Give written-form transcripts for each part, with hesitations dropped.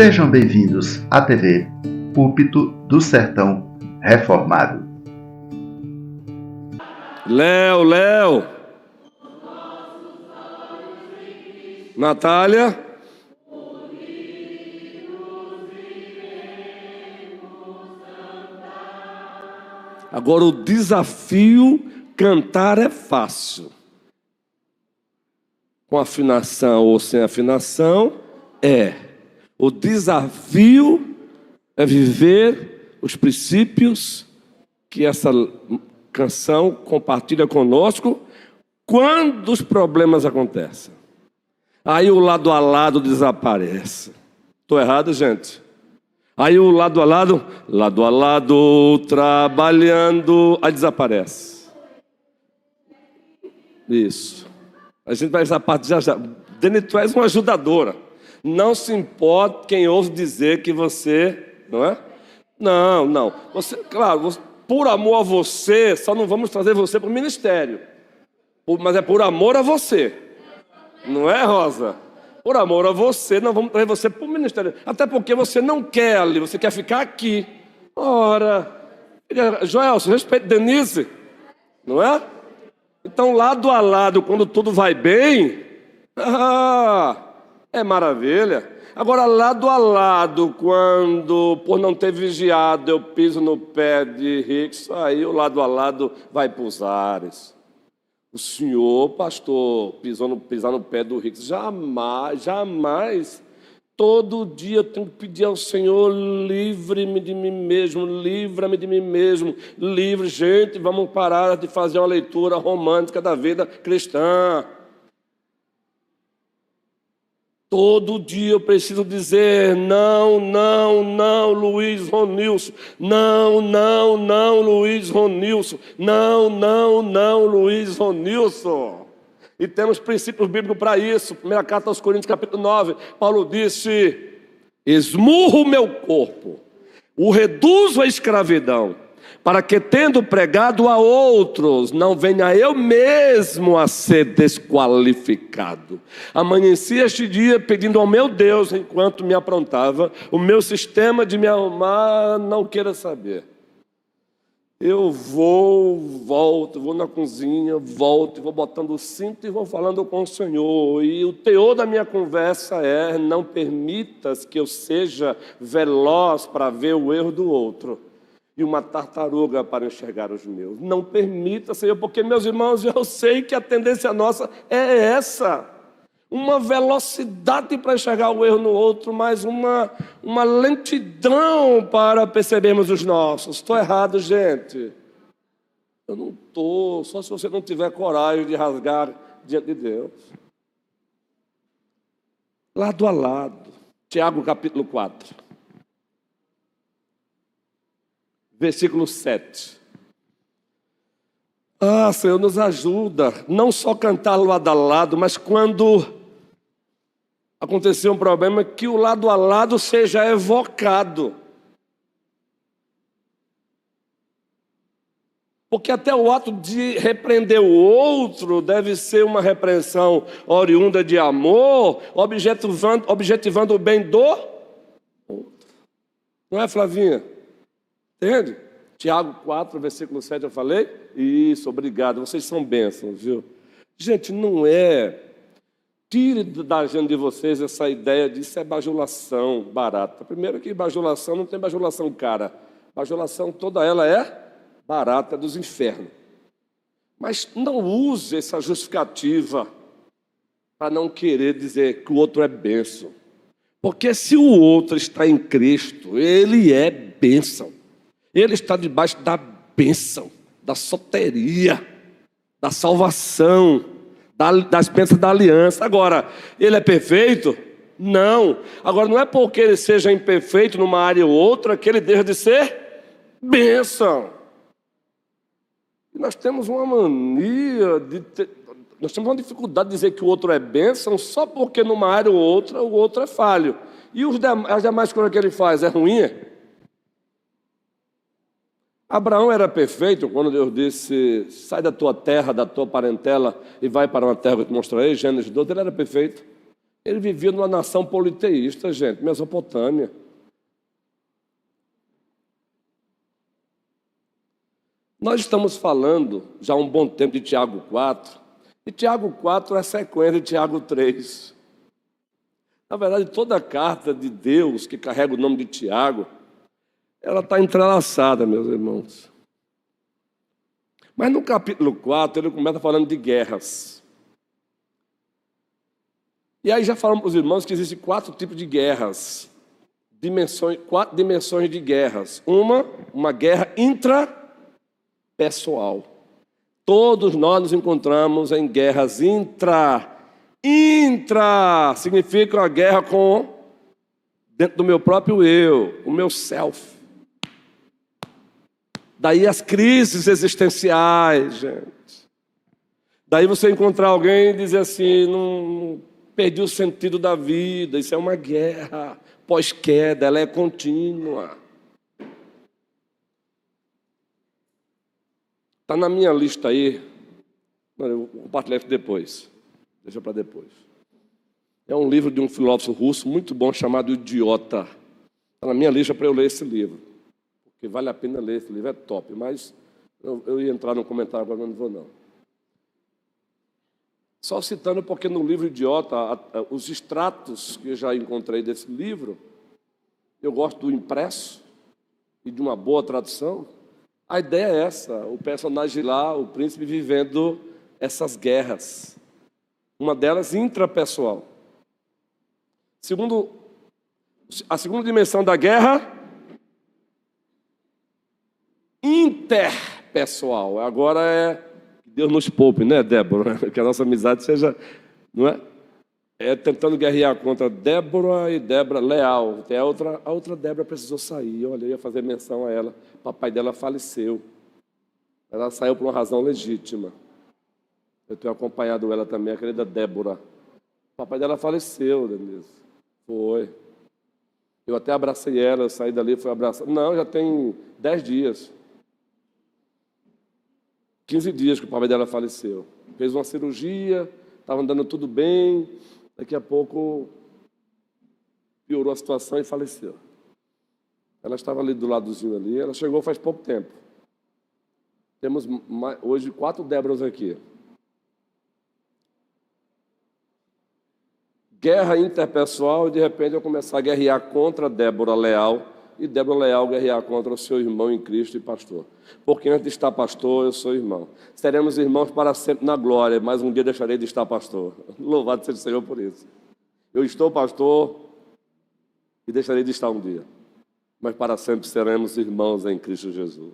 Sejam bem-vindos à TV Púlpito do Sertão Reformado. Léo. Natália. Agora o desafio, cantar é fácil. Com afinação ou sem afinação, o desafio é viver os princípios que essa canção compartilha conosco quando os problemas acontecem. Aí o lado a lado desaparece. Estou errado, gente? Aí o lado a lado, trabalhando, aí desaparece. Isso. A gente vai essa parte já. Deni, tu és uma ajudadora. Não se importa quem ouve dizer que você, não é? Não. Você, claro, por amor a você, só não vamos trazer você para o ministério. Mas é por amor a você. Não é, Rosa? Por amor a você, não vamos trazer você para o ministério. Até porque você não quer ali, você quer ficar aqui. Ora, Joelson, respeite Denise. Não é? Então, lado a lado, quando tudo vai bem, é maravilha. Agora, lado a lado, quando, por não ter vigiado, eu piso no pé de Ricks, aí o lado a lado vai para os ares. O senhor, pastor, pisar no pé do Ricks, jamais. Todo dia eu tenho que pedir ao Senhor, livre-me de mim mesmo, livra-me de mim mesmo, livre. Gente, vamos parar de fazer uma leitura romântica da vida cristã. Todo dia eu preciso dizer não, Luiz Ronilson. Não, Luiz Ronilson. Não, Luiz Ronilson. E temos princípios bíblicos para isso. Primeira carta aos Coríntios, capítulo 9. Paulo disse: esmurro o meu corpo, o reduzo à escravidão, para que, tendo pregado a outros, não venha eu mesmo a ser desqualificado. Amanheci este dia pedindo ao meu Deus, enquanto me aprontava, o meu sistema de me arrumar não queira saber. Eu volto, vou na cozinha, volto, vou botando o cinto e vou falando com o Senhor. E o teor da minha conversa é: não permitas que eu seja veloz para ver o erro do outro e uma tartaruga para enxergar os meus. Não permita, Senhor, porque, meus irmãos, eu sei que a tendência nossa é essa. Uma velocidade para enxergar o erro no outro, mas uma lentidão para percebermos os nossos. Estou errado, gente? Eu não estou, só se você não tiver coragem de rasgar diante de Deus. Lado a lado. Tiago capítulo 4. Versículo 7. Senhor, nos ajuda, não só cantar lado a lado, mas quando acontecer um problema, que o lado a lado seja evocado. Porque até o ato de repreender o outro deve ser uma repreensão oriunda de amor, objetivando o bem do outro. Não é, Flavinha? Entende? Tiago 4, versículo 7, eu falei? Isso, obrigado. Vocês são bênçãos, viu? Gente, não é... Tire da agenda de vocês essa ideia de isso é bajulação barata. Primeiro que bajulação não tem bajulação cara. Bajulação toda ela é barata, dos infernos. Mas não use essa justificativa para não querer dizer que o outro é bênção. Porque se o outro está em Cristo, ele é bênção. Ele está debaixo da bênção, da soteria, da salvação, das bênçãos da aliança. Agora, ele é perfeito? Não. Agora, não é porque ele seja imperfeito numa área ou outra que ele deixa de ser bênção. E nós temos uma mania nós temos uma dificuldade de dizer que o outro é bênção só porque numa área ou outra o outro é falho. E as demais coisas que ele faz é ruim? Abraão era perfeito quando Deus disse: sai da tua terra, da tua parentela e vai para uma terra que eu te mostrarei, Gênesis 12, ele era perfeito. Ele vivia numa nação politeísta, gente, Mesopotâmia. Nós estamos falando já há um bom tempo de Tiago 4, e Tiago 4 é sequência de Tiago 3. Na verdade, toda a carta de Deus que carrega o nome de Tiago, ela está entrelaçada, meus irmãos. Mas no capítulo 4, ele começa falando de guerras. E aí já falamos para os irmãos que existem 4 tipos de guerras. 4 dimensões de guerras. Uma guerra intrapessoal. Todos nós nos encontramos em guerras intra significa a guerra dentro do meu próprio eu, o meu self. Daí as crises existenciais, gente. Daí você encontrar alguém e dizer assim, não perdi o sentido da vida. Isso é uma guerra pós-queda, ela é contínua. Está na minha lista aí. Eu vou compartilhar isso depois. Deixa para depois. É um livro de um filósofo russo muito bom chamado Idiota. Está na minha lista para eu ler esse livro. Porque vale a pena ler, esse livro é top. Mas eu ia entrar no comentário agora, mas não vou não. Só citando porque no livro Idiota, os extratos que eu já encontrei desse livro, eu gosto do impresso e de uma boa tradução. A ideia é essa, o personagem lá, o príncipe, vivendo essas guerras. Uma delas intrapessoal. A segunda dimensão da guerra, interpessoal. Agora que Deus nos poupe, né, Débora? Que a nossa amizade seja, não é? É tentando guerrear contra Débora e Débora leal. Até a outra Débora precisou sair. Olha, eu ia fazer menção a ela. O papai dela faleceu. Ela saiu por uma razão legítima. Eu tenho acompanhado ela também, a querida Débora. O papai dela faleceu, Denise. Foi. Eu até abracei ela, eu saí dali, fui abraçar. Não, já tem 10 dias. 15 dias que o papai dela faleceu. Fez uma cirurgia, estava andando tudo bem, daqui a pouco piorou a situação e faleceu. Ela estava ali do ladozinho ali, ela chegou faz pouco tempo. Temos hoje 4 Déboras aqui. Guerra interpessoal, e de repente eu começar a guerrear contra Débora Leal, e Débora Leal guerrear contra o seu irmão em Cristo e pastor. Porque antes de estar pastor, eu sou irmão. Seremos irmãos para sempre na glória, mas um dia deixarei de estar pastor. Louvado seja o Senhor por isso. Eu estou pastor e deixarei de estar um dia. Mas para sempre seremos irmãos em Cristo Jesus.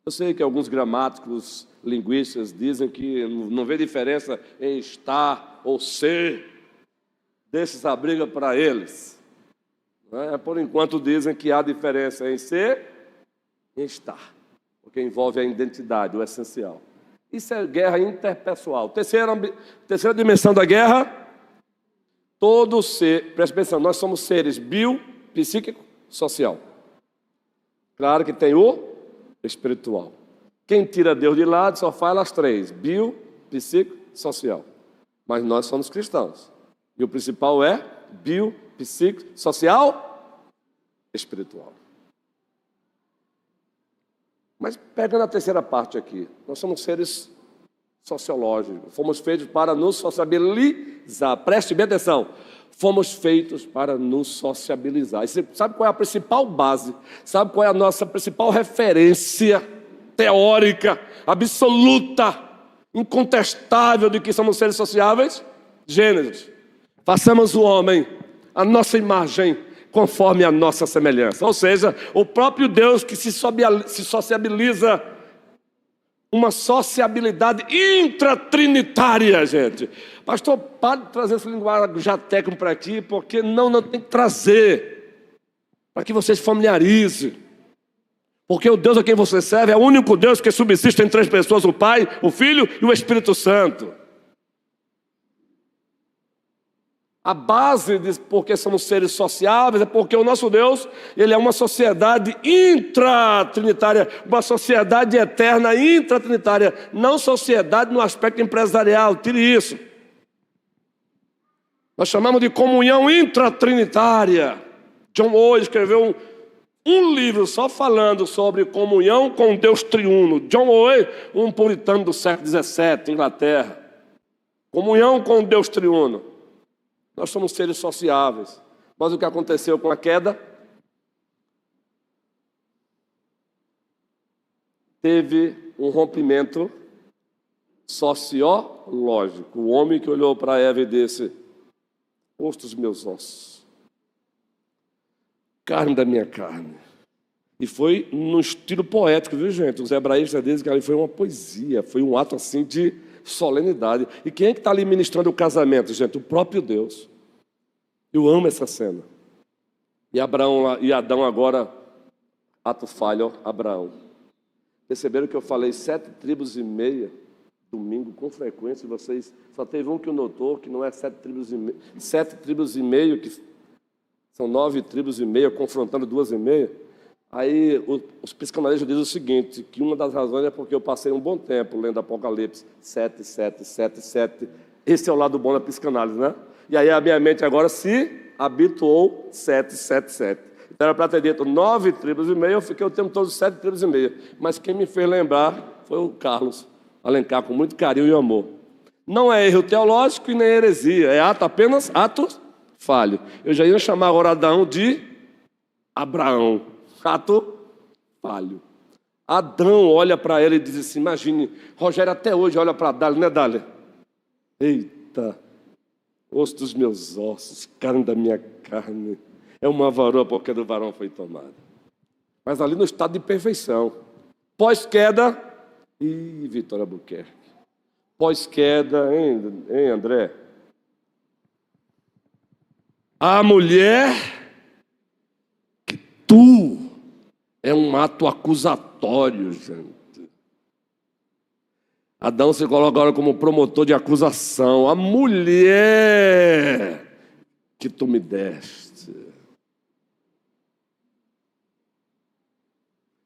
Eu sei que alguns gramáticos, linguistas dizem que não vê diferença em estar ou ser. Deixa essa briga para eles. Por enquanto dizem que há diferença em ser e em estar, porque envolve a identidade, o essencial. Isso é guerra interpessoal. Terceira dimensão da guerra, todo ser, presta atenção, nós somos seres bio, psíquico, social. Claro que tem o espiritual. Quem tira Deus de lado só fala as 3, bio, psíquico, social. Mas nós somos cristãos. E o principal é bio, psíquico, social, espiritual. Mas pegando a terceira parte aqui, nós somos seres sociológicos, fomos feitos para nos sociabilizar. Preste bem atenção, fomos feitos para nos sociabilizar. E você sabe qual é a principal base? Sabe qual é a nossa principal referência teórica, absoluta, incontestável de que somos seres sociáveis? Gênesis. Façamos o homem a nossa imagem, conforme a nossa semelhança. Ou seja, o próprio Deus que se sociabiliza, uma sociabilidade intratrinitária, gente. Pastor, pare de trazer essa linguagem já técnica para aqui, porque não tem que trazer, para que vocês familiarizem. Porque o Deus a quem você serve é o único Deus que subsiste em 3 pessoas, o Pai, o Filho e o Espírito Santo. A base de porque somos seres sociáveis é porque o nosso Deus, ele é uma sociedade intratrinitária, uma sociedade eterna intratrinitária, não sociedade no aspecto empresarial, tire isso. Nós chamamos de comunhão intratrinitária. John Owen escreveu um livro só falando sobre comunhão com Deus triuno. John Owen, um puritano do século XVII, Inglaterra. Comunhão com Deus triuno. Nós somos seres sociáveis. Mas o que aconteceu com a queda? Teve um rompimento sociológico. O homem que olhou para Eva e disse: osso dos meus ossos, carne da minha carne. E foi num estilo poético, viu, gente? Os hebraístas dizem que ali foi uma poesia, foi um ato assim de solenidade. E quem é que está ali ministrando o casamento, gente? O próprio Deus. Eu amo essa cena. E Adão agora, ato falho, Abraão. Perceberam que eu falei 7 tribos e meia, domingo, com frequência, e vocês, só teve um que notou que não é 7 tribos e meia, 7 tribos e meio, que são 9 tribos e meia, confrontando 2 e meia. Aí os psicanalistas dizem o seguinte, que uma das razões é porque eu passei um bom tempo lendo Apocalipse, 7, 7, 7, 7. Esse é o lado bom da psicanálise, né? E aí a minha mente agora se habituou 7, 7, 7. Então era para ter dito 9 tribos e meia, eu fiquei o tempo todo 7 tribos e meia. Mas quem me fez lembrar foi o Carlos Alencar, com muito carinho e amor. Não é erro teológico e nem heresia, é apenas ato falho. Eu já ia chamar agora Adão de Abraão. Ato falho. Adão olha para ele e diz assim, imagine, Rogério até hoje olha para Dália, né, Dália? Eita, osso dos meus ossos, carne da minha carne. É uma varoa porque do varão foi tomada. Mas ali no estado de perfeição. Pós-queda, Vitória Albuquerque. Pós-queda, hein, André? A mulher que tu é um ato acusatório, gente. Adão se coloca agora como promotor de acusação. A mulher que tu me deste.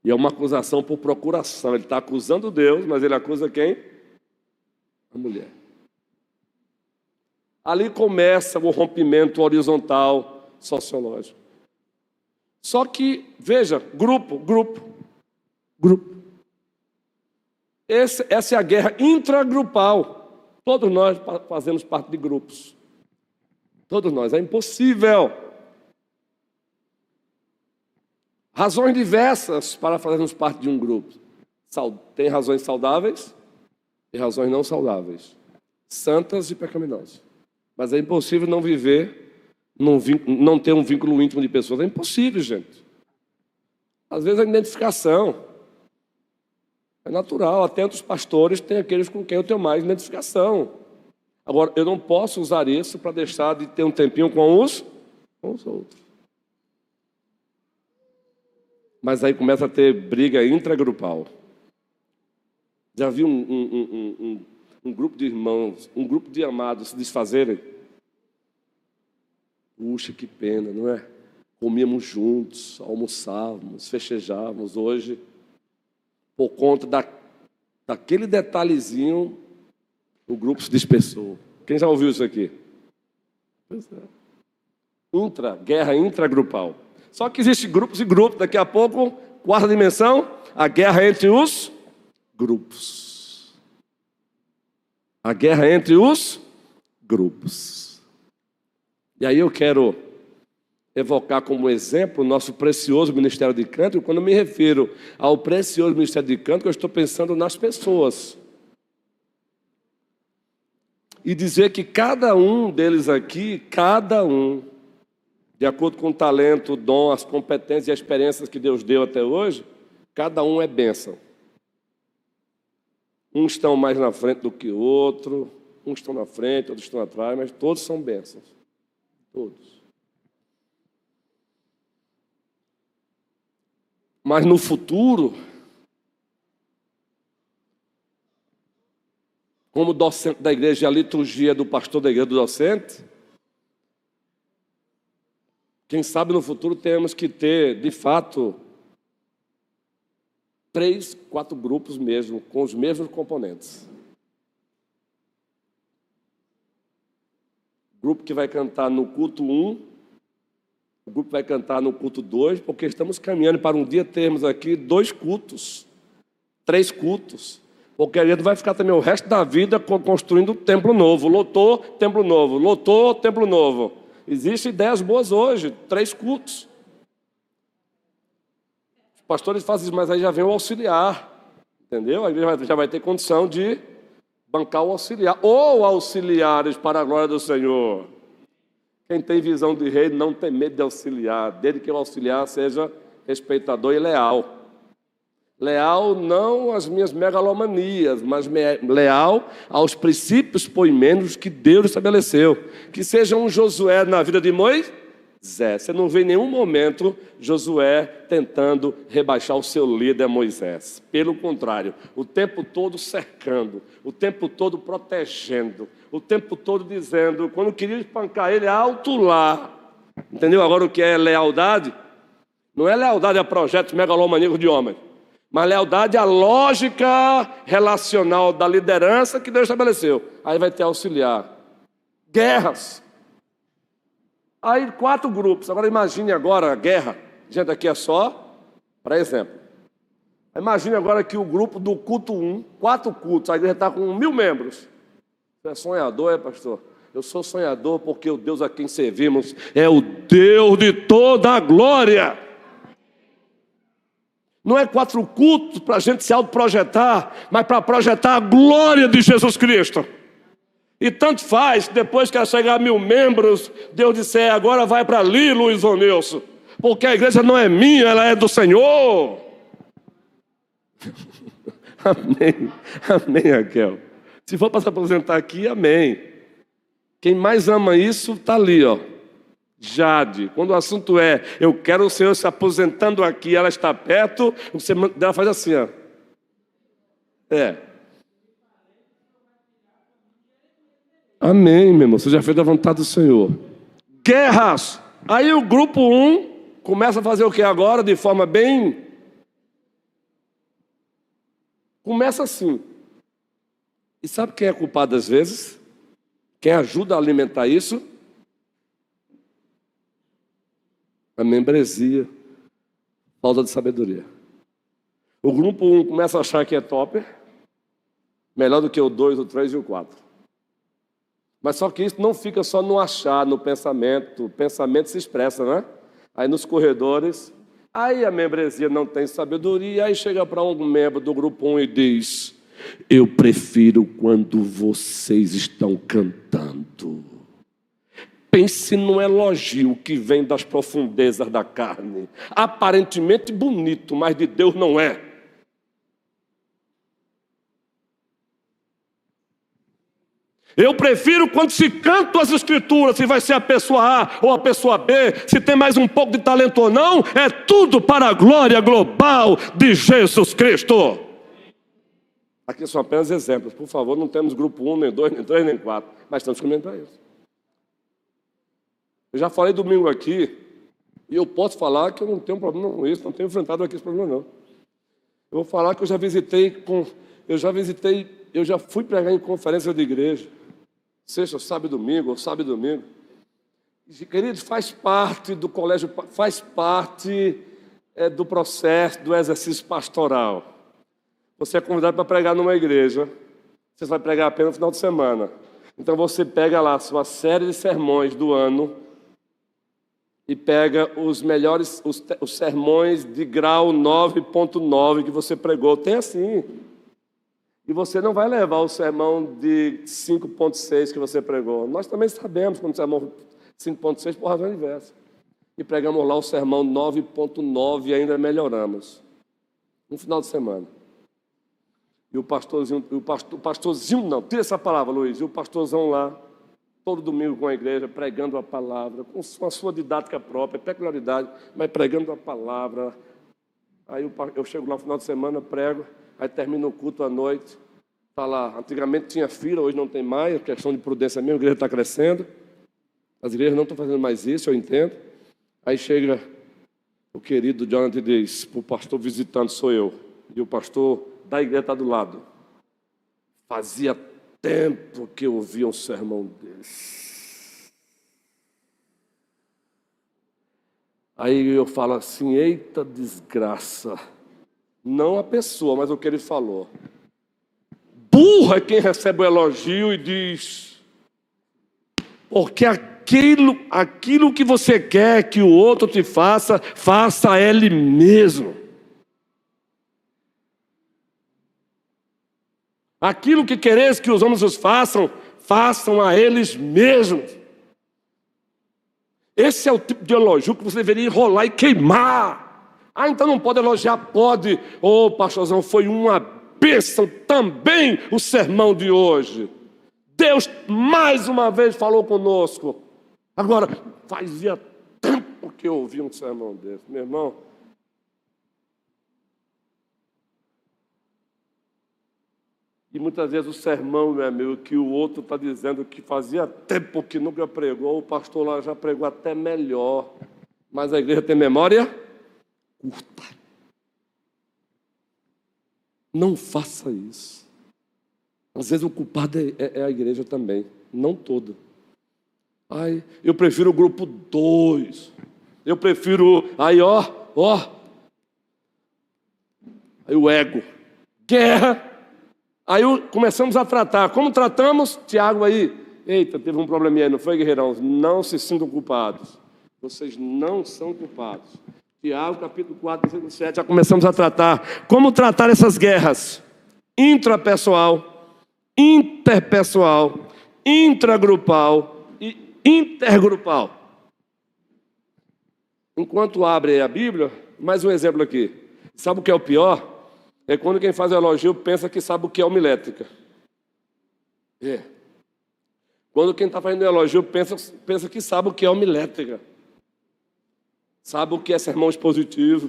E é uma acusação por procuração. Ele está acusando Deus, mas ele acusa quem? A mulher. Ali começa o rompimento horizontal sociológico. Só que, veja, grupo. Essa é a guerra intragrupal. Todos nós fazemos parte de grupos. Todos nós. É impossível. Razões diversas para fazermos parte de um grupo. Tem razões saudáveis e razões não saudáveis. Santas e pecaminosas. Mas é impossível não viver, não ter um vínculo íntimo de pessoas. É impossível, gente. Às vezes a identificação é natural. Até entre os pastores tem aqueles com quem eu tenho mais identificação. Agora, eu não posso usar isso para deixar de ter um tempinho com os outros. Mas aí começa a ter briga intragrupal. Já viu um grupo de irmãos, um grupo de amados se desfazerem? Puxa, que pena, não é? Comíamos juntos, almoçávamos, festejávamos. Hoje, por conta daquele detalhezinho, o grupo se dispersou. Quem já ouviu isso aqui? Pois é. Guerra intragrupal. Só que existe grupos e grupos. Daqui a pouco, quarta dimensão, a guerra entre os grupos. A guerra entre os grupos. E aí eu quero evocar como exemplo o nosso precioso Ministério de Cântico. Quando eu me refiro ao precioso Ministério de Cântico, eu estou pensando nas pessoas. E dizer que cada um deles aqui, cada um, de acordo com o talento, o dom, as competências e as experiências que Deus deu até hoje, cada um é bênção. Uns estão mais na frente do que o outro, uns estão na frente, outros estão atrás, mas todos são bênçãos. Todos. Mas no futuro, como docente da igreja, a liturgia do pastor da igreja, do docente, quem sabe no futuro temos que ter, de fato, 3, 4 grupos mesmo, com os mesmos componentes. grupo que vai cantar no culto 1, o grupo vai cantar no culto 2, porque estamos caminhando para um dia termos aqui 2 cultos, 3 cultos, porque a gente vai ficar também o resto da vida construindo templo novo. Lotou, templo novo. Lotou, templo novo. Existem ideias boas hoje, 3 cultos. Os pastores fazem isso, mas aí já vem o auxiliar, entendeu? A igreja já vai ter condição de bancar o auxiliar, ou auxiliares para a glória do Senhor. Quem tem visão de rei não tem medo de auxiliar, desde que o auxiliar seja respeitador e leal. Leal não às minhas megalomanias, mas leal aos princípios poimentos que Deus estabeleceu. Que seja um Josué na vida de Moisés. Você não vê em nenhum momento Josué tentando rebaixar o seu líder Moisés. Pelo contrário, o tempo todo cercando, o tempo todo protegendo, o tempo todo dizendo, quando queria espancar ele, alto lá. Entendeu agora o que é lealdade? Não é lealdade a projetos megalomaníacos de homens, mas lealdade à lógica relacional da liderança que Deus estabeleceu. Aí vai ter auxiliar. Guerras. Aí 4 grupos. Agora imagine agora a guerra. Gente, aqui é só para exemplo. Imagine agora que o grupo do culto 1, 4 cultos, a igreja está com 1000 membros. Você é sonhador, pastor? Eu sou sonhador porque o Deus a quem servimos é o Deus de toda a glória. Não é 4 cultos para a gente se autoprojetar, mas para projetar a glória de Jesus Cristo. E tanto faz, depois que chegar a 1000 membros, Deus disser, agora vai para ali, Luiz Ronilson, porque a igreja não é minha, ela é do Senhor. Amém, amém, Raquel. Se for para se aposentar aqui, amém. Quem mais ama isso, está ali, ó. Jade, quando o assunto é, eu quero o Senhor se aposentando aqui, ela está perto, você dela faz assim, ó. Amém, meu irmão, você já fez a vontade do Senhor. Guerras. Aí o grupo 1 começa a fazer o que agora, de forma bem... Começa assim. E sabe quem é culpado às vezes? Quem ajuda a alimentar isso? A membresia, falta de sabedoria. O grupo 1 começa a achar que é top, melhor do que o 2, o 3 e o 4. Mas só que isso não fica só no achar, no pensamento. O pensamento se expressa, né? Aí nos corredores, aí a membresia não tem sabedoria, aí chega para um membro do grupo 1 e diz, eu prefiro quando vocês estão cantando. Pense num elogio que vem das profundezas da carne. Aparentemente bonito, mas de Deus não é. Eu prefiro quando se canta as escrituras, se vai ser a pessoa A ou a pessoa B, se tem mais um pouco de talento ou não, é tudo para a glória global de Jesus Cristo. Aqui são apenas exemplos. Por favor, não temos grupo 1, nem 2, nem 3, nem 4, mas estamos caminhando para isso. Eu já falei domingo aqui, e eu posso falar que eu não tenho problema com isso, não tenho enfrentado aqui esse problema não. Eu vou falar que eu já fui pregar em conferência de igreja, seja sábado e domingo, ou sábado e domingo. Queridos, faz parte do colégio, faz parte do processo, do exercício pastoral. Você é convidado para pregar numa igreja, você vai pregar apenas no final de semana. Então você pega lá a sua série de sermões do ano, e pega os melhores, os sermões de grau 9.9 que você pregou. Tem assim. E você não vai levar o sermão de 5.6 que você pregou. Nós também sabemos quando o sermão 5.6 por razão inversa. E pregamos lá o sermão 9.9 e ainda melhoramos. No final de semana. E o pastorzinho não, tira essa palavra, Luiz. E o pastorzão lá, todo domingo com a igreja, pregando a palavra, com a sua didática própria, peculiaridade, mas pregando a palavra. Aí eu chego lá no final de semana, prego, aí termina o culto à noite, está lá. Antigamente tinha fila, hoje não tem mais, questão de prudência mesmo, a igreja está crescendo. As igrejas não estão fazendo mais isso, eu entendo. Aí chega o querido Jonathan e diz, o pastor visitante sou eu, e o pastor da igreja está do lado. Fazia tempo que eu ouvia um sermão desse. Aí eu falo assim, eita desgraça. Não a pessoa, mas o que ele falou. Burro é quem recebe o elogio e diz, porque aquilo que você quer que o outro te faça, faça a ele mesmo. Aquilo que quereis que os homens os façam, façam a eles mesmos. Esse é o tipo de elogio que você deveria enrolar e queimar. Ah, então não pode elogiar? Pode. Ô, pastorzão, foi uma bênção também o sermão de hoje. Deus mais uma vez falou conosco. Agora, fazia tempo que eu ouvi um sermão desse, meu irmão. E muitas vezes o sermão, meu amigo, que o outro está dizendo que fazia tempo que nunca pregou, o pastor lá já pregou até melhor. Mas a igreja tem memória curta. Não faça isso. Às vezes o culpado é a igreja também, não toda. Ai, eu prefiro o grupo 2. Eu prefiro, aí ó. Aí o ego. Guerra. Aí começamos a tratar. Como tratamos? Tiago aí. Eita, teve um probleminha aí, não foi, guerreirão? Não se sintam culpados. Vocês não são culpados. Tiago, capítulo 4, versículo 7, já começamos a tratar. Como tratar essas guerras? Intrapessoal, interpessoal, intragrupal e intergrupal. Enquanto abre a Bíblia, mais um exemplo aqui. Sabe o que é o pior? É quando quem faz o elogio pensa que sabe o que é homilética. Quando quem está fazendo o elogio pensa que sabe o que é homilética. Sabe o que é sermão expositivo.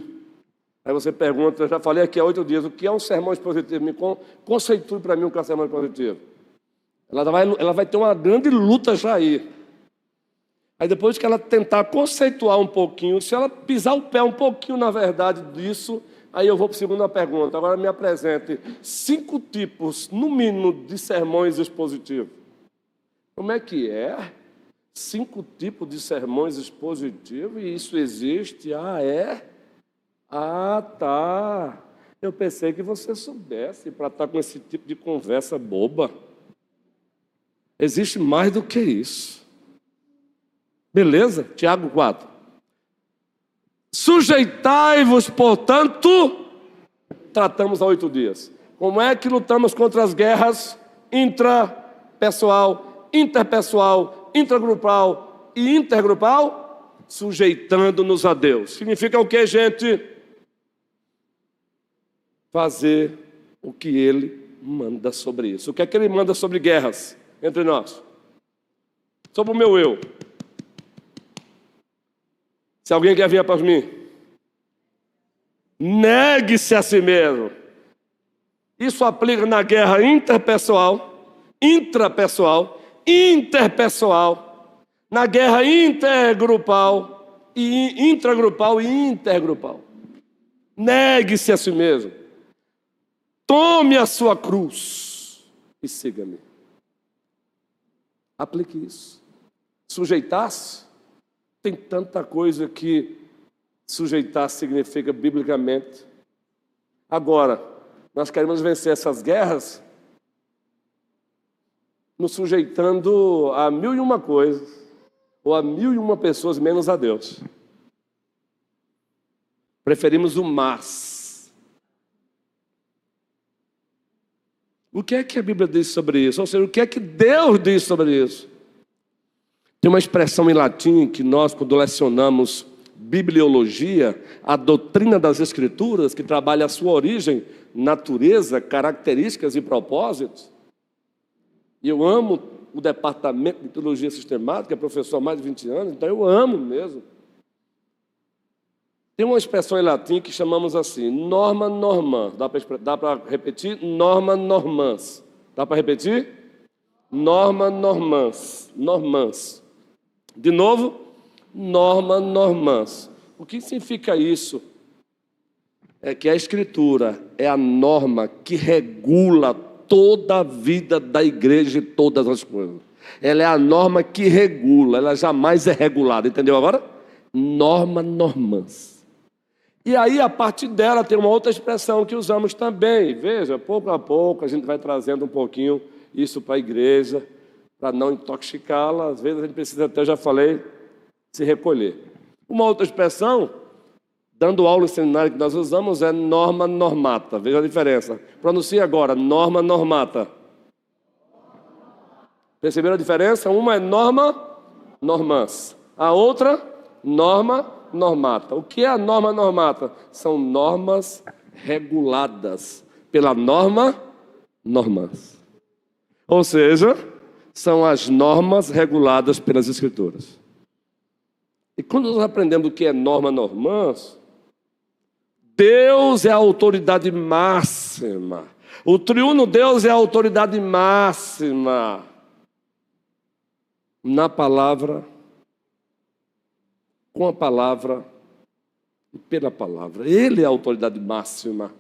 Aí você pergunta, eu já falei aqui há 8 dias, o que é um sermão expositivo? Conceitue para mim o que é um sermão expositivo. Ela vai ter uma grande luta já aí. Aí depois que ela tentar conceituar um pouquinho, se ela pisar o pé um pouquinho na verdade disso, aí eu vou para a segunda pergunta. Agora me apresente 5 tipos, no mínimo, de sermões expositivos. Como é que é? 5 tipos de sermões expositivos e isso existe? Ah, é? Ah, tá. Eu pensei que você soubesse para estar com esse tipo de conversa boba. Existe mais do que isso. Beleza? Tiago 4. Sujeitai-vos, portanto, tratamos há 8 dias. Como é que lutamos contra as guerras intrapessoal, interpessoal, intragrupal e intergrupal? Sujeitando-nos a Deus. Significa o que, gente? Fazer o que Ele manda sobre isso. O que é que Ele manda sobre guerras entre nós? Sobre o meu eu. Se alguém quer vir após mim, negue-se a si mesmo. Isso aplica na guerra interpessoal, intrapessoal, interpessoal, na guerra intergrupal, e intragrupal e intergrupal. Negue-se a si mesmo. Tome a sua cruz e siga-me. Aplique isso. Sujeitar-se. Tem tanta coisa que sujeitar significa biblicamente. Agora, nós queremos vencer essas guerras nos sujeitando a 1001 coisas, ou a 1001 pessoas menos a Deus. Preferimos o mas. O que é que a Bíblia diz sobre isso? Ou seja, o que é que Deus diz sobre isso? Tem uma expressão em latim que nós, quando lecionamos bibliologia, a doutrina das Escrituras, que trabalha a sua origem, natureza, características e propósitos. E eu amo o departamento de teologia sistemática, é professor há mais de 20 anos, então eu amo mesmo. Tem uma expressão em latim que chamamos assim, norma normans. Dá para repetir? Norma normans. Dá para repetir? Norma normans. Normans. De novo, norma normans. O que significa isso? É que a Escritura é a norma que regula toda a vida da igreja e todas as coisas. Ela é a norma que regula, ela jamais é regulada. Entendeu agora? Norma normans. E aí, a partir dela, tem uma outra expressão que usamos também. Veja, pouco a pouco, a gente vai trazendo um pouquinho isso para a igreja, para não intoxicá-la. Às vezes a gente precisa, até já falei, se recolher. Uma outra expressão, dando aula em seminário que nós usamos, é norma normata. Veja a diferença. Pronuncie agora, norma normata. Perceberam a diferença? Uma é norma normans. A outra, norma normata. O que é a norma normata? São normas reguladas pela norma normans. Ou seja, são as normas reguladas pelas Escrituras. E quando nós aprendemos o que é norma normans, Deus é a autoridade máxima. O triuno Deus é a autoridade máxima na palavra, com a palavra e pela palavra. Ele é a autoridade máxima.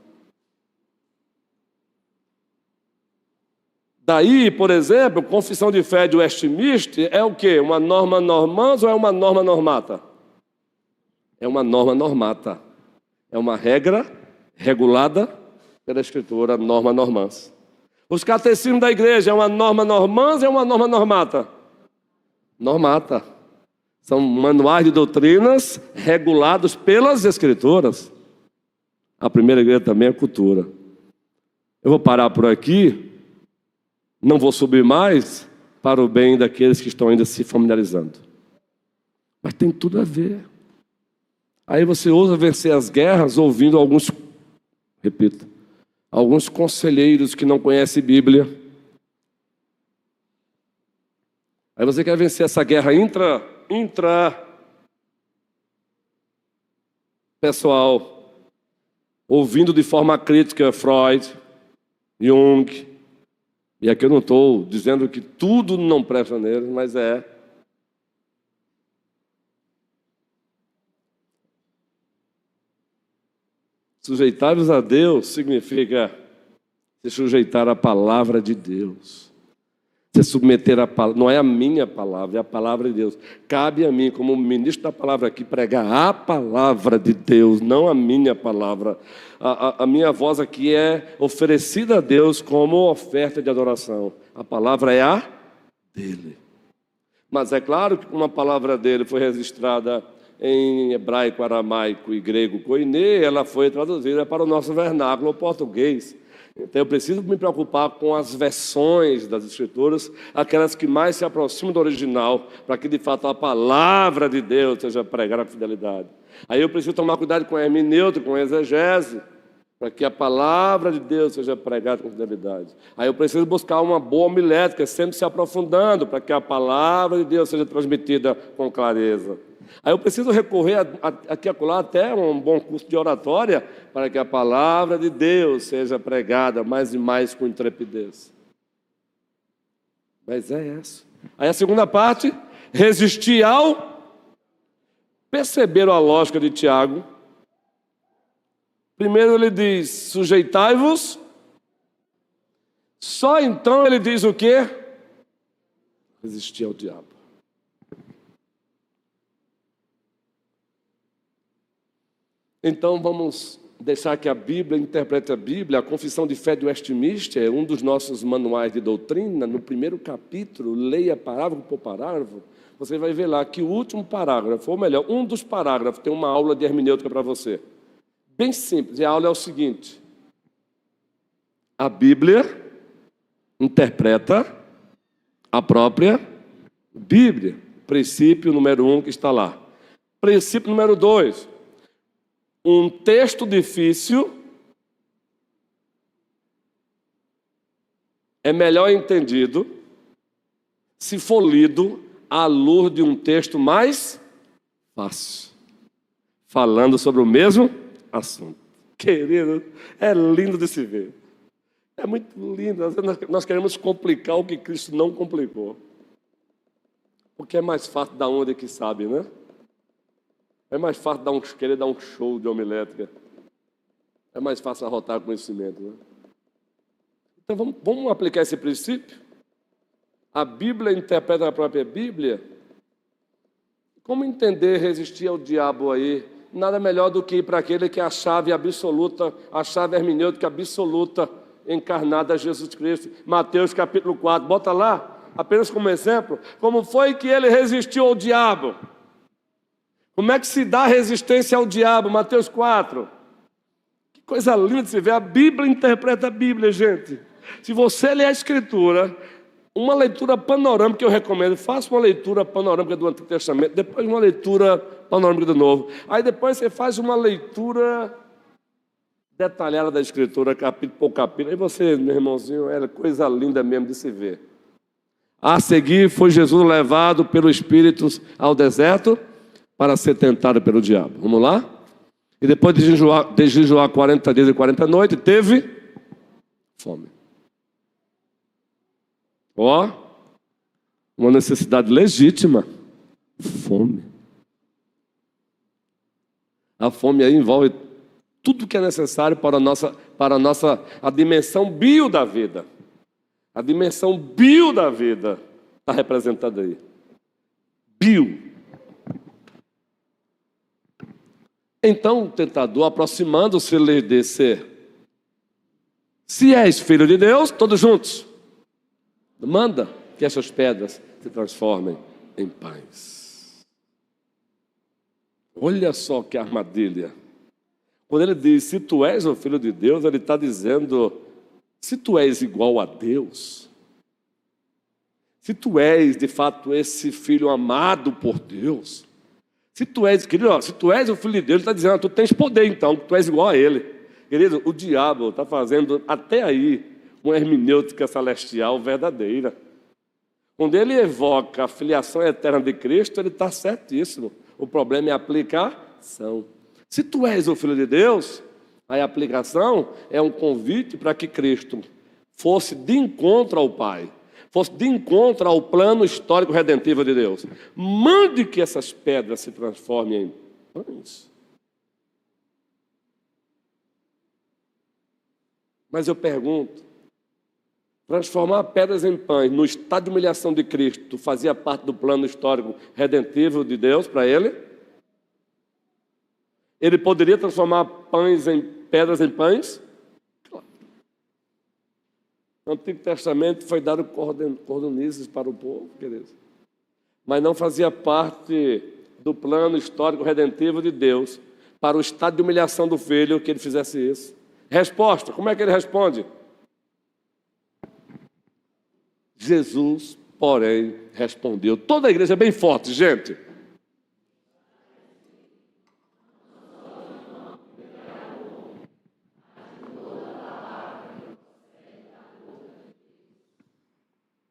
Daí, por exemplo, confissão de fé de Westminster é o quê? Uma norma normans ou é uma norma normata? É uma norma normata. É uma regra regulada pela Escritura, norma normans. Os catecismos da igreja é uma norma normans ou é uma norma normata? Normata. São manuais de doutrinas regulados pelas Escrituras. A primeira igreja também é cultura. Eu vou parar por aqui. Não vou subir mais para o bem daqueles que estão ainda se familiarizando. Mas tem tudo a ver. Aí você ousa vencer as guerras ouvindo alguns conselheiros que não conhecem Bíblia. Aí você quer vencer essa guerra pessoal, ouvindo de forma crítica Freud, Jung. E aqui eu não estou dizendo que tudo não presta neles, mas é. Sujeitar-vos a Deus significa se sujeitar à palavra de Deus. Se submeter à palavra, não é a minha palavra, é a palavra de Deus. Cabe a mim, como ministro da palavra aqui, pregar a palavra de Deus, não a minha palavra. A minha voz aqui é oferecida a Deus como oferta de adoração. A palavra é a dele. Mas é claro que uma palavra dele foi registrada em hebraico, aramaico e grego koiné, ela foi traduzida para o nosso vernáculo português. Então eu preciso me preocupar com as versões das Escrituras, aquelas que mais se aproximam do original, para que de fato a palavra de Deus seja pregada com fidelidade. Aí eu preciso tomar cuidado com a hermenêutica, com a exegese, para que a palavra de Deus seja pregada com fidelidade. Aí eu preciso buscar uma boa homilética, sempre se aprofundando, para que a palavra de Deus seja transmitida com clareza. Aí eu preciso recorrer aqui e acolá até um bom curso de oratória para que a palavra de Deus seja pregada mais e mais com intrepidez. Mas é essa. Aí a segunda parte, resistir ao... Perceberam a lógica de Tiago? Primeiro ele diz, sujeitai-vos. Só então ele diz o quê? Resistir ao diabo. Então vamos deixar que a Bíblia interprete a Bíblia. A Confissão de Fé de Westminster é um dos nossos manuais de doutrina. No primeiro capítulo, leia parágrafo por parágrafo, você vai ver lá que o último parágrafo, ou melhor, um dos parágrafos, tem uma aula de hermenêutica para você. Bem simples, e a aula é o seguinte: a Bíblia interpreta a própria Bíblia. Princípio número 1 que está lá. Princípio número 2. Um texto difícil é melhor entendido se for lido à luz de um texto mais fácil, falando sobre o mesmo assunto. Querido, é lindo de se ver. É muito lindo. Às vezes nós queremos complicar o que Cristo não complicou. Porque é mais fácil dar onde que sabe, né? É mais fácil querer dar um show de homilética. É mais fácil arrotar conhecimento, né? Então vamos aplicar esse princípio? A Bíblia interpreta a própria Bíblia. Como entender resistir ao diabo aí? Nada melhor do que ir para aquele que é a chave absoluta, a chave hermenêutica absoluta, encarnada a Jesus Cristo. Mateus capítulo 4, bota lá, apenas como exemplo, como foi que ele resistiu ao diabo? Como é que se dá resistência ao diabo? Mateus 4. Que coisa linda de se ver, a Bíblia interpreta a Bíblia, gente. Se você ler a Escritura, uma leitura panorâmica que eu recomendo, faça uma leitura panorâmica do Antigo Testamento, depois uma leitura panorâmica do Novo. Aí depois você faz uma leitura detalhada da Escritura, capítulo por capítulo. Aí você, meu irmãozinho, era coisa linda mesmo de se ver. A seguir foi Jesus levado pelo Espírito ao deserto para ser tentado pelo diabo. Vamos lá? E depois de jejuar 40 dias e 40 noites, teve fome. Ó, uma necessidade legítima. Fome. A fome aí envolve tudo que é necessário para a dimensão bio da vida. A dimensão bio da vida está representada aí. Bio. Então o tentador, aproximando-se, lhe disse: se és filho de Deus, todos juntos, manda que essas pedras se transformem em pães. Olha só que armadilha. Quando ele diz, se tu és o filho de Deus, ele está dizendo, se tu és igual a Deus, se tu és de fato esse filho amado por Deus, se tu és, querido, se tu és o filho de Deus, ele está dizendo, tu tens poder então, tu és igual a ele. Querido, o diabo está fazendo até aí uma hermenêutica celestial verdadeira. Quando ele evoca a filiação eterna de Cristo, ele está certíssimo. O problema é a aplicação. Se tu és o Filho de Deus, a aplicação é um convite para que Cristo fosse de encontro ao Pai, fosse de encontro ao plano histórico redentivo de Deus. Mande que essas pedras se transformem em pães. Mas eu pergunto, transformar pedras em pães no estado de humilhação de Cristo fazia parte do plano histórico redentivo de Deus para ele? Ele poderia transformar pedras em pães? Claro. No Antigo Testamento foi dado cordonizes para o povo, queridos. Mas não fazia parte do plano histórico redentivo de Deus para o estado de humilhação do filho que ele fizesse isso. Resposta, como é que ele responde? Jesus, porém, respondeu. Toda a igreja é bem forte, gente.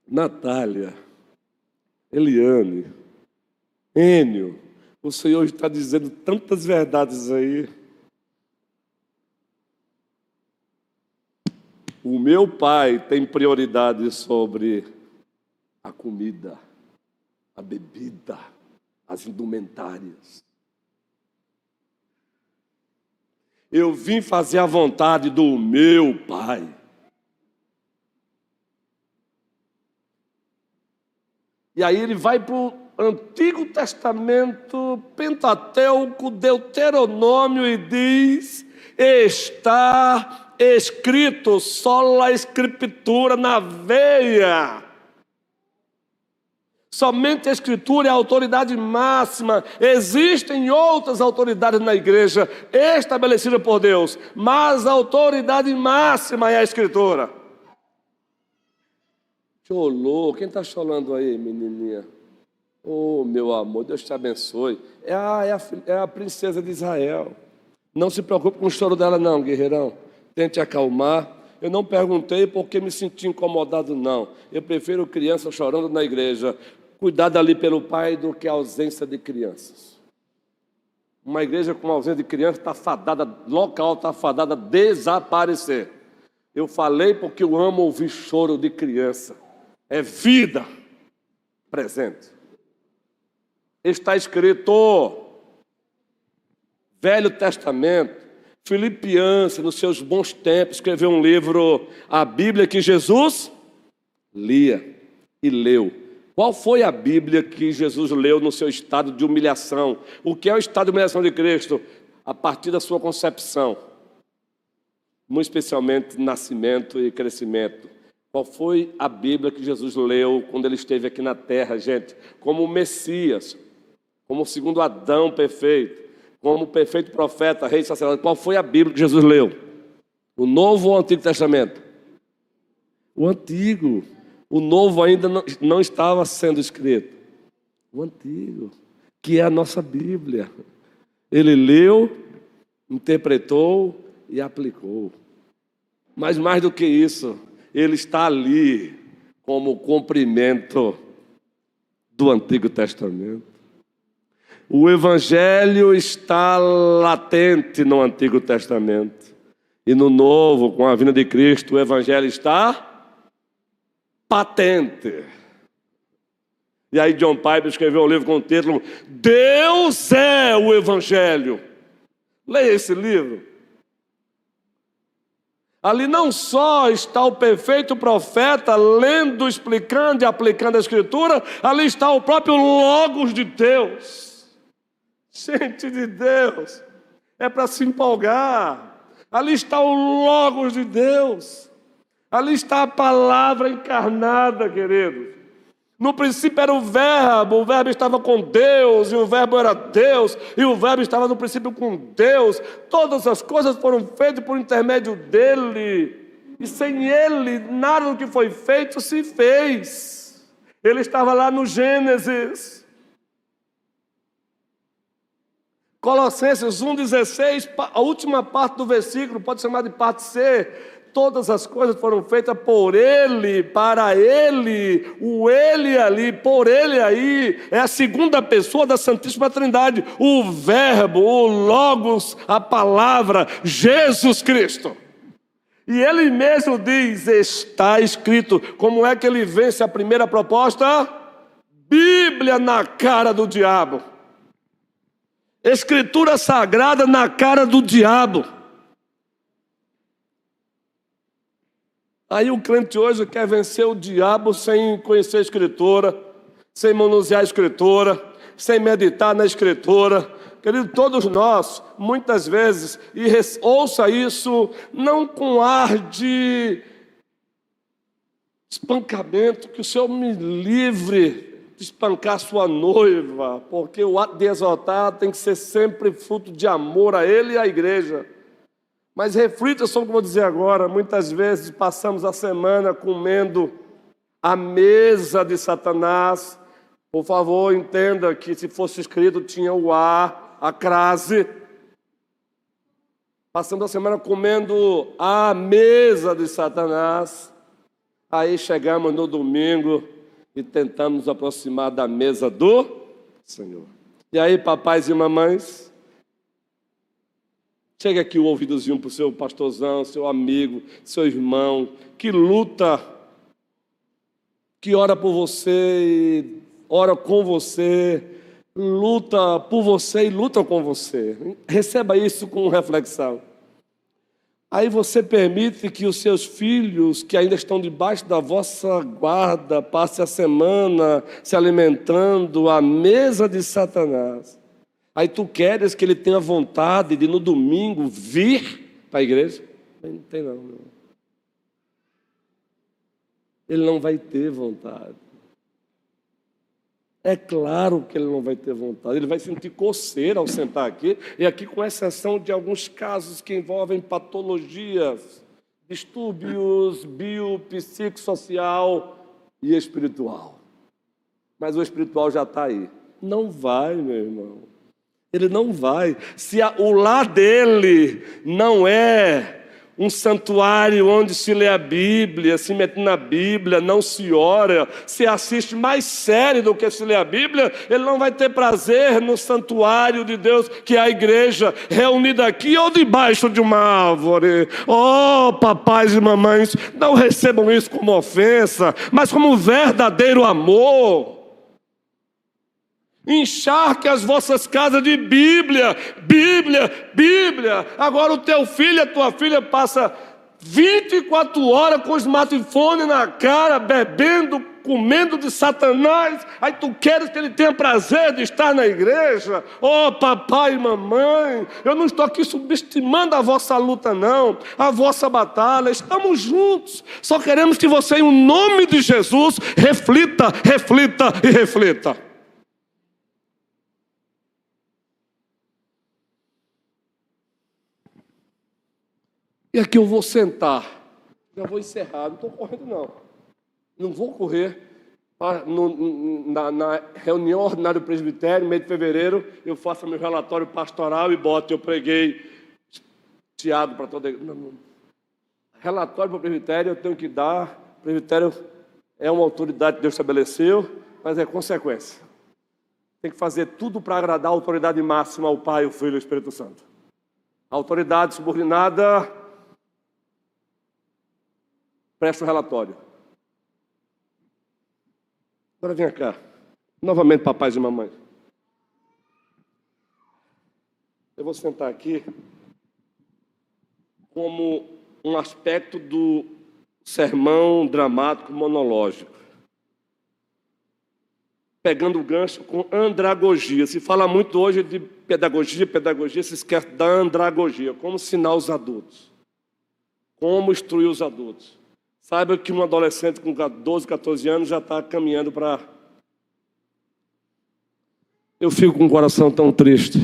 Natália, Eliane, Enio, o Senhor está dizendo tantas verdades aí. O meu pai tem prioridade sobre a comida, a bebida, as indumentárias. Eu vim fazer a vontade do meu pai. E aí ele vai para o Antigo Testamento, Pentateuco, Deuteronômio e diz, está escrito, sola escritura na veia. Somente a Escritura é a autoridade máxima. Existem outras autoridades na igreja estabelecidas por Deus, mas a autoridade máxima é a Escritura. Chorou, quem está chorando aí, menininha? Oh, meu amor, Deus te abençoe. É a princesa de Israel. Não se preocupe com o choro dela não, guerreirão. Tente acalmar. Eu não perguntei porque me senti incomodado, não. Eu prefiro criança chorando na igreja, cuidada ali pelo pai, do que a ausência de crianças. Uma igreja com ausência de criança está fadada, local está fadada a desaparecer. Eu falei porque eu amo ouvir choro de criança. É vida presente. Está escrito, Velho Testamento, Filipiança, nos seus bons tempos, escreveu um livro, a Bíblia que Jesus lia e leu Qual foi a Bíblia que Jesus leu no seu estado de humilhação? O que é o estado de humilhação de Cristo? A partir da sua concepção, muito especialmente nascimento e crescimento. Qual foi a Bíblia que Jesus leu quando ele esteve aqui na terra, gente? Como o Messias, como o segundo Adão perfeito, como o perfeito profeta, rei e sacerdote. Qual foi a Bíblia que Jesus leu? O Novo ou o Antigo Testamento? O Antigo. O Novo ainda não estava sendo escrito. O Antigo, que é a nossa Bíblia. Ele leu, interpretou e aplicou. Mas mais do que isso, ele está ali como cumprimento do Antigo Testamento. O Evangelho está latente no Antigo Testamento. E no Novo, com a vinda de Cristo, o Evangelho está patente. E aí John Piper escreveu um livro com o título Deus é o Evangelho. Leia esse livro. Ali não só está o perfeito profeta lendo, explicando e aplicando a Escritura, ali está o próprio Logos de Deus. Gente de Deus, é para se empolgar. Ali está o Logos de Deus. Ali está a palavra encarnada, queridos. No princípio era o Verbo estava com Deus, e o Verbo era Deus, e o Verbo estava no princípio com Deus. Todas as coisas foram feitas por intermédio dele, e sem ele, nada do que foi feito se fez. Ele estava lá no Gênesis. Colossenses 1,16, a última parte do versículo, pode chamar de parte C. Todas as coisas foram feitas por Ele, para Ele, o Ele ali, por Ele aí, é a segunda pessoa da Santíssima Trindade, o Verbo, o Logos, a palavra, Jesus Cristo. E Ele mesmo diz, está escrito. Como é que Ele vence a primeira proposta? Bíblia na cara do diabo. Escritura sagrada na cara do diabo. Aí o crente hoje quer vencer o diabo sem conhecer a Escritura, sem manusear a Escritura, sem meditar na Escritura. Querido, todos nós, muitas vezes, e ouça isso, não com ar de espancamento, que o Senhor me livre de espancar sua noiva, porque o ato de exortar tem que ser sempre fruto de amor a Ele e à igreja. Mas reflita sobre o que eu vou dizer agora. Muitas vezes passamos a semana comendo a mesa de Satanás. Por favor, entenda que se fosse escrito tinha o a crase. Passamos a semana comendo a mesa de Satanás. Aí chegamos no domingo e tentamos nos aproximar da mesa do Senhor. E aí, papais e mamães, chega aqui o ouvidozinho para o seu pastorzão, seu amigo, seu irmão, que luta, que ora por você, ora com você, luta por você e luta com você. Receba isso com reflexão. Aí você permite que os seus filhos, que ainda estão debaixo da vossa guarda, passem a semana se alimentando à mesa de Satanás. Aí tu queres que ele tenha vontade de no domingo vir para a igreja? Não tem não. Ele não vai ter vontade. É claro que ele não vai ter vontade. Ele vai sentir coceira ao sentar aqui. E aqui com exceção de alguns casos que envolvem patologias, distúrbios biopsicossocial e espiritual. Mas o espiritual já está aí. Não vai, meu irmão. Ele não vai. Se o lar dele não é um santuário onde se lê a Bíblia, se mete na Bíblia, não se ora, se assiste mais série do que se lê a Bíblia, ele não vai ter prazer no santuário de Deus, que é a igreja reunida aqui ou debaixo de uma árvore. Oh, papais e mamães, não recebam isso como ofensa, mas como um verdadeiro amor. Encharque as vossas casas de Bíblia, Bíblia, Bíblia. Agora o teu filho, a tua filha passa 24 horas com o smartphone na cara, bebendo, comendo de Satanás. Aí tu queres que ele tenha prazer de estar na igreja? Oh, papai e mamãe, eu não estou aqui subestimando a vossa luta não, a vossa batalha. Estamos juntos. Só queremos que você, em nome de Jesus, reflita, reflita e reflita. E aqui eu vou sentar. Já vou encerrar, não estou correndo não. Não vou correr. Na reunião ordinária do presbitério, mês de fevereiro, eu faço meu relatório pastoral e boto, eu preguei Tiago para toda a igreja. Relatório para o presbitério eu tenho que dar. O presbitério é uma autoridade que Deus estabeleceu, mas é consequência. Tem que fazer tudo para agradar a autoridade máxima, ao Pai, o Filho e o Espírito Santo. A autoridade subordinada presta o relatório. Agora vem cá. Novamente, papais e mamães. Eu vou sentar aqui como um aspecto do sermão dramático monológico. Pegando o gancho com andragogia. Se fala muito hoje de pedagogia, se esquece da andragogia. Como ensinar os adultos. Como instruir os adultos. Saiba que um adolescente com 12, 14 anos já está caminhando para... Eu fico com o coração tão triste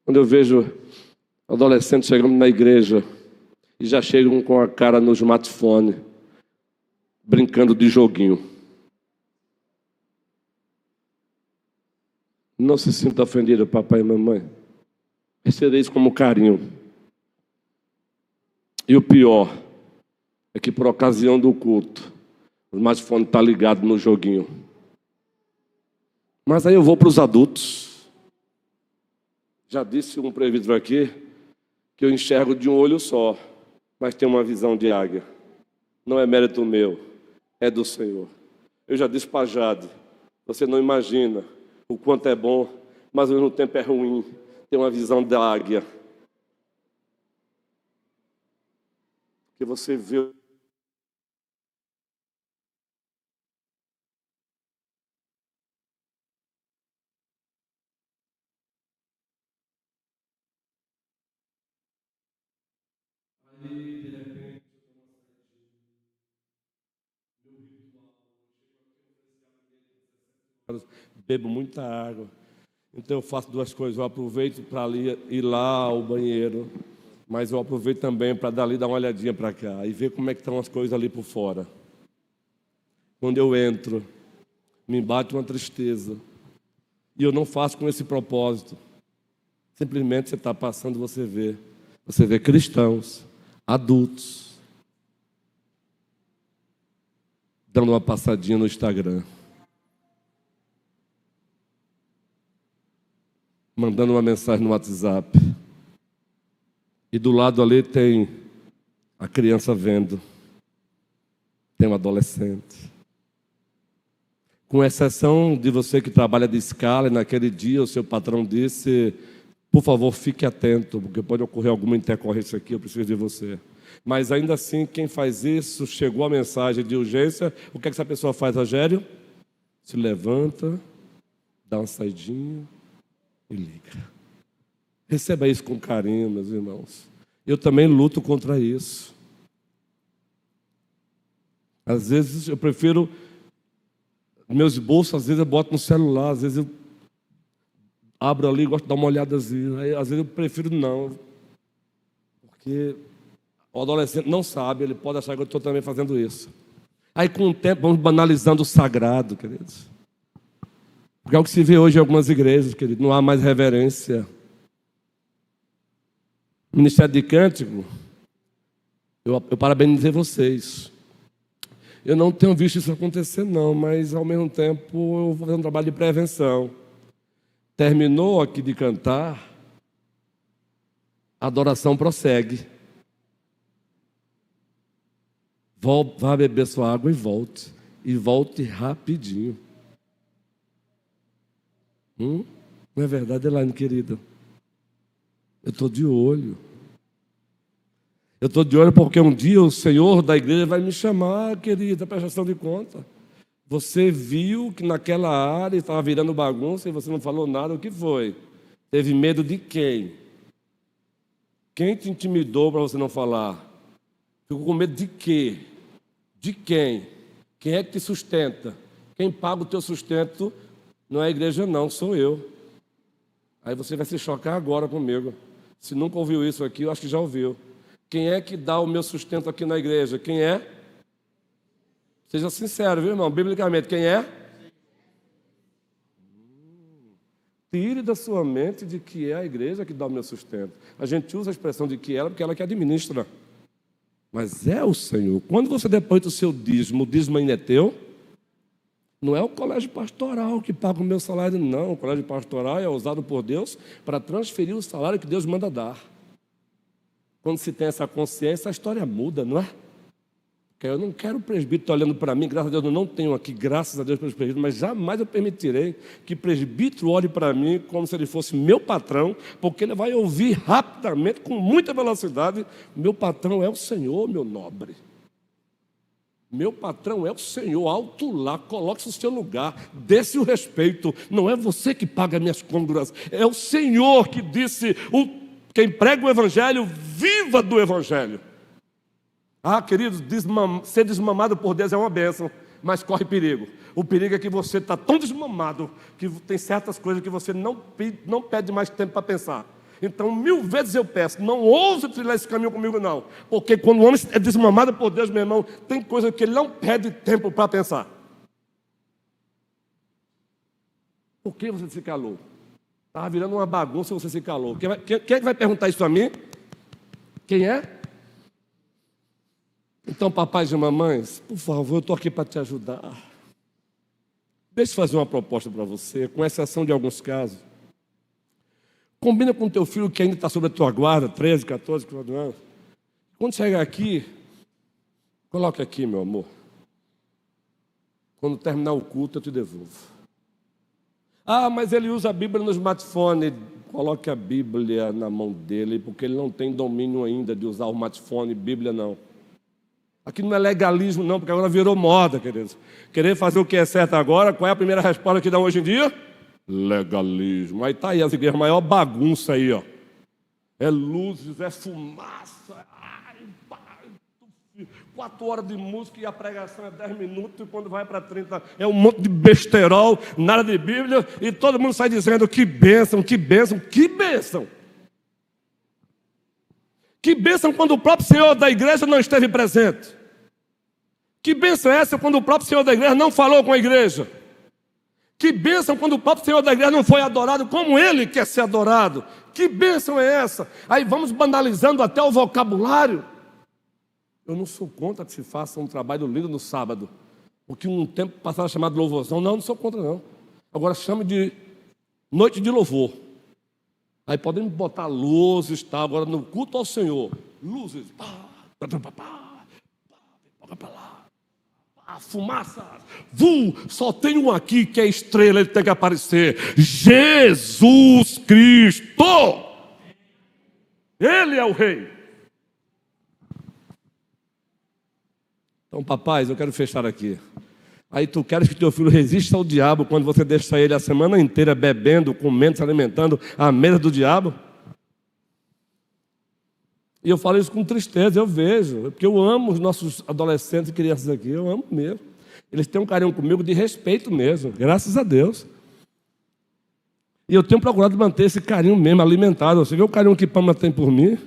quando eu vejo adolescentes chegando na igreja e já chegam com a cara no smartphone, brincando de joguinho. Não se sinta ofendido, papai e mamãe. Receba isso como carinho. E o pior é que por ocasião do culto, o smartphone está ligado no joguinho. Mas aí eu vou para os adultos. Já disse um presbítero aqui que eu enxergo de um olho só, mas tenho uma visão de águia. Não é mérito meu, é do Senhor. Eu já disse para Jade, você não imagina o quanto é bom, mas ao mesmo tempo é ruim ter uma visão da águia. Porque você vê bebo muita água. Então eu faço duas coisas. Eu aproveito para ir lá ao banheiro, mas eu aproveito também para dar uma olhadinha para cá e ver como é que estão as coisas ali por fora. Quando eu entro, me bate uma tristeza. E eu não faço com esse propósito. Simplesmente você está passando, você vê. Você vê cristãos, adultos, dando uma passadinha no Instagram. Mandando uma mensagem no WhatsApp. E do lado ali tem a criança vendo. Tem um adolescente. Com exceção de você que trabalha de escala, e naquele dia o seu patrão disse, por favor, fique atento, porque pode ocorrer alguma intercorrência aqui, eu preciso de você. Mas ainda assim, quem faz isso, chegou a mensagem de urgência, o que é que essa pessoa faz, Rogério? Se levanta, dá uma saidinha e liga. Receba isso com carinho, meus irmãos. Eu também luto contra isso. Às vezes eu prefiro... Meus bolsos, às vezes eu boto no celular, às vezes eu abro ali e gosto de dar uma olhadazinha. Aí, às vezes eu prefiro não. Porque o adolescente não sabe, ele pode achar que eu estou também fazendo isso. Aí com o tempo vamos banalizando o sagrado, queridos. Porque é o que se vê hoje em algumas igrejas, queridos, não há mais reverência. Ministério de Cântico, eu parabenizei vocês. Eu não tenho visto isso acontecer, não, mas ao mesmo tempo eu vou fazer um trabalho de prevenção. Terminou aqui de cantar, a adoração prossegue. Vá beber sua água e volte. E volte rapidinho. Não é verdade, Elaine, querida? Eu estou de olho. Eu estou de olho porque um dia o Senhor da igreja vai me chamar, querida, prestação de conta. Você viu que naquela área estava virando bagunça e você não falou nada, o que foi? Teve medo de quem? Quem te intimidou para você não falar? Ficou com medo de quê? De quem? Quem é que te sustenta? Quem paga o teu sustento não é a igreja não, sou eu. Aí você vai se chocar agora comigo. Se nunca ouviu isso aqui, eu acho que já ouviu. Quem é que dá o meu sustento aqui na igreja? Quem é? Seja sincero, viu, irmão? Biblicamente, quem é? Tire da sua mente de que é a igreja que dá o meu sustento. A gente usa a expressão de que ela, porque ela que administra. Mas é o Senhor. Quando você deposita o seu dízimo, o dízimo ainda é teu. Não é o colégio pastoral que paga o meu salário, não. O colégio pastoral é usado por Deus para transferir o salário que Deus manda dar. Quando se tem essa consciência, a história muda, não é? Porque eu não quero o presbítero olhando para mim, graças a Deus eu não tenho aqui, graças a Deus pelos presbíteros, mas jamais eu permitirei que presbítero olhe para mim como se ele fosse meu patrão, porque ele vai ouvir rapidamente, com muita velocidade, meu patrão é o Senhor, meu nobre. Meu patrão é o Senhor, alto lá, coloque-se no seu lugar, dê-se o respeito. Não é você que paga minhas côndoras, é o Senhor que disse, quem prega o Evangelho, viva do Evangelho. Ah, queridos, ser desmamado por Deus é uma bênção, mas corre perigo. O perigo é que você está tão desmamado que tem certas coisas que você não pede mais tempo para pensar. Então, 1000 vezes eu peço, não ouse trilhar esse caminho comigo, não. Porque quando o homem é desmamado por Deus, meu irmão, tem coisa que ele não pede tempo para pensar. Por que você se calou? Estava virando uma bagunça e você se calou. Quem é que vai perguntar isso a mim? Quem é? Então, papais e mamães, por favor, eu estou aqui para te ajudar. Deixa eu fazer uma proposta para você, com exceção de alguns casos. Combina com o teu filho que ainda está sob a tua guarda, 13, 14, 14 anos. Quando chegar aqui, coloque aqui, meu amor. Quando terminar o culto, eu te devolvo. Ah, mas ele usa a Bíblia no smartphone. Coloque a Bíblia na mão dele, porque ele não tem domínio ainda de usar o smartphone, Bíblia não. Aqui não é legalismo não, porque agora virou moda, queridos. Querer fazer o que é certo agora, qual é a primeira resposta que dá hoje em dia? Legalismo. Aí está aí as igrejas, maior bagunça aí, ó. É luzes, é fumaça. Ai, 4 horas de música e a pregação é 10 minutos, e quando vai para 30 é um monte de besterol, nada de Bíblia, e todo mundo sai dizendo que bênção, que bênção, que bênção. Que bênção quando o próprio Senhor da igreja não esteve presente. Que bênção é essa quando o próprio Senhor da igreja não falou com a igreja. Que bênção quando o próprio Senhor da igreja não foi adorado como Ele quer ser adorado. Que bênção é essa? Aí vamos banalizando até o vocabulário. Eu não sou contra que se faça um trabalho lindo no sábado. O que um tempo passado chamado de louvorzão. Não sou contra não. Agora chame de noite de louvor. Aí podemos botar luzes, tá? Agora no culto ao Senhor. Luzes. Fumaça, só tem um aqui que é estrela, ele tem que aparecer. Jesus Cristo. Ele é o rei. Então, papais, eu quero fechar aqui. Aí tu queres que teu filho resista ao diabo quando você deixa ele a semana inteira bebendo, comendo, se alimentando à mesa do diabo? E eu falo isso com tristeza, eu vejo, porque eu amo os nossos adolescentes e crianças aqui, eu amo mesmo. Eles têm um carinho comigo de respeito mesmo, graças a Deus. E eu tenho procurado manter esse carinho mesmo, alimentado. Você vê o carinho que a Pamela tem por mim?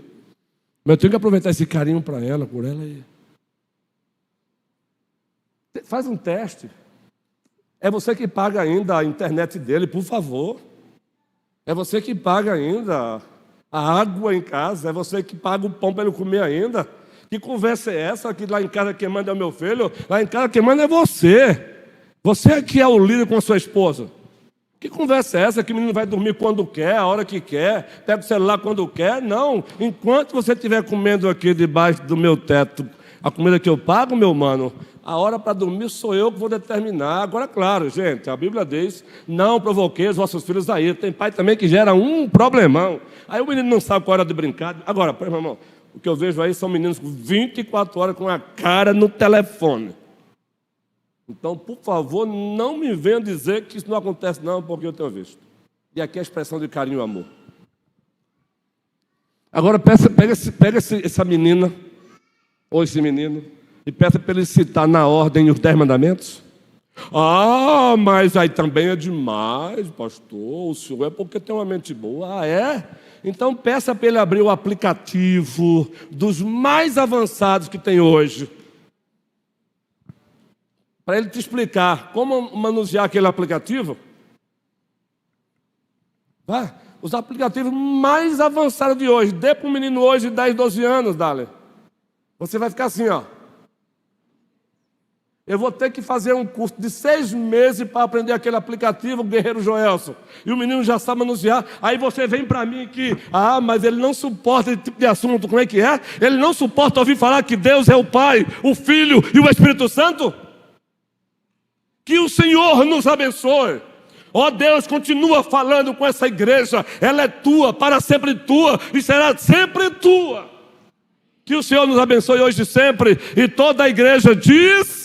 Mas eu tenho que aproveitar esse carinho para ela, por ela. Faz um teste. É você que paga ainda a internet dele, por favor. É você que paga ainda a água em casa, é você que paga o pão para ele comer ainda. Que conversa é essa? Que lá em casa quem manda é o meu filho, lá em casa quem manda é você. Você que é o líder com a sua esposa. Que conversa é essa? Que o menino vai dormir quando quer, a hora que quer, pega o celular quando quer? Não, enquanto você estiver comendo aqui debaixo do meu teto, a comida que eu pago, meu mano, a hora para dormir sou eu que vou determinar. Agora, claro, gente, a Bíblia diz, não provoquei os vossos filhos a ira. Tem pai também que gera um problemão. Aí o menino não sabe qual hora de brincar. Agora, meu irmão, O que eu vejo aí são meninos com 24 horas com a cara no telefone. Então, por favor, não me venham dizer que isso não acontece não, porque eu tenho visto. E aqui é a expressão de carinho e amor. Agora pega essa menina, ou esse menino, e peça para ele citar na ordem os 10 mandamentos. Ah, mas aí também é demais, pastor, o senhor é porque tem uma mente boa. Ah, é? Então peça para ele abrir o aplicativo dos mais avançados que tem hoje, para ele te explicar como manusear aquele aplicativo. Vai, os aplicativos mais avançados de hoje. Dê para um menino hoje de 10, 12 anos, Dale. Você vai ficar assim, ó. Eu vou ter que fazer um curso de 6 meses para aprender aquele aplicativo, o Guerreiro Joelson. E o menino já sabe manusear. Aí você vem para mim que, mas ele não suporta esse tipo de assunto. Como é que é? Ele não suporta ouvir falar que Deus é o Pai, o Filho e o Espírito Santo? Que o Senhor nos abençoe. Ó Deus, continua falando com essa igreja. Ela é tua, para sempre tua e será sempre tua. Que o Senhor nos abençoe hoje e sempre. E toda a igreja diz...